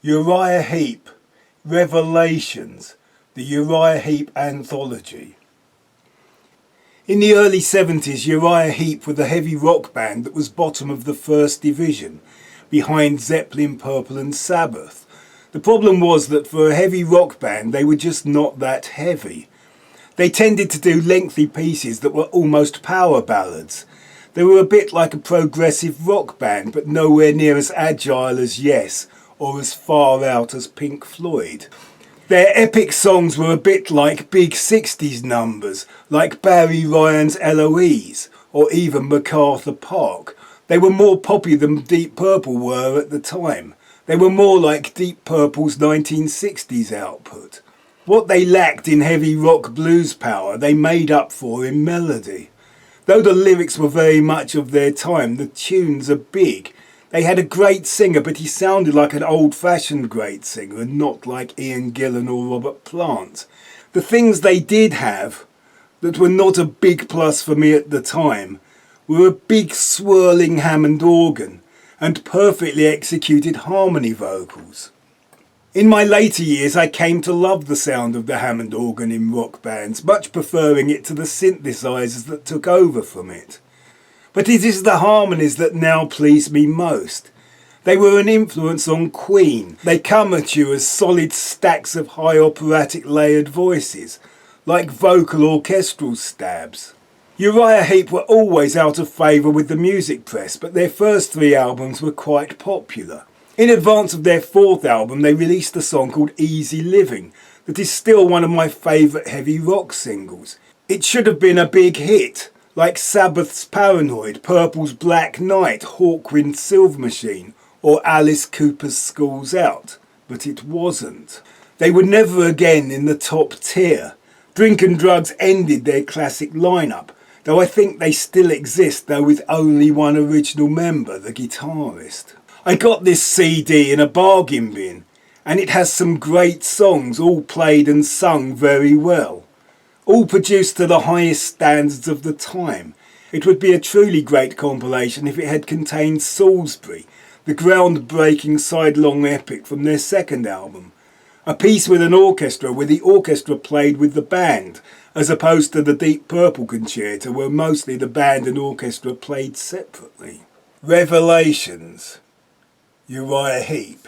Uriah Heep, Revelations, the Uriah Heep Anthology. In the early 70s, Uriah Heep were the heavy rock band that was bottom of the first division, behind Zeppelin, Purple and Sabbath. The problem was that for a heavy rock band, they were just not that heavy. They tended to do lengthy pieces that were almost power ballads. They were a bit like a progressive rock band, but nowhere near as agile as Yes, or as far out as Pink Floyd. Their epic songs were a bit like big 60s numbers, like Barry Ryan's Eloise, or even MacArthur Park. They were more poppy than Deep Purple were at the time. They were more like Deep Purple's 1960s output. What they lacked in heavy rock blues power, they made up for in melody. Though the lyrics were very much of their time, the tunes are big. They had a great singer, but he sounded like an old-fashioned great singer and not like Ian Gillan or Robert Plant. The things they did have, that were not a big plus for me at the time, were a big swirling Hammond organ and perfectly executed harmony vocals. In my later years, I came to love the sound of the Hammond organ in rock bands, much preferring it to the synthesizers that took over from it. But it is the harmonies that now please me most. They were an influence on Queen. They come at you as solid stacks of high operatic layered voices, like vocal orchestral stabs. Uriah Heep were always out of favour with the music press, but their first 3 albums were quite popular. In advance of their 4th album, they released a song called Easy Living that is still one of my favourite heavy rock singles. It should have been a big hit, like Sabbath's Paranoid, Purple's Black Knight, Hawkwind's Silver Machine, or Alice Cooper's School's Out, but it wasn't. They were never again in the top tier. Drink and Drugs ended their classic lineup, though I think they still exist, though with only one original member, the guitarist. I got this CD in a bargain bin, and it has some great songs, all played and sung very well. All produced to the highest standards of the time. It would be a truly great compilation if it had contained Salisbury, the groundbreaking sidelong epic from their 2nd album. A piece with an orchestra where the orchestra played with the band, as opposed to the Deep Purple concerto where mostly the band and orchestra played separately. Revelations, Uriah Heep.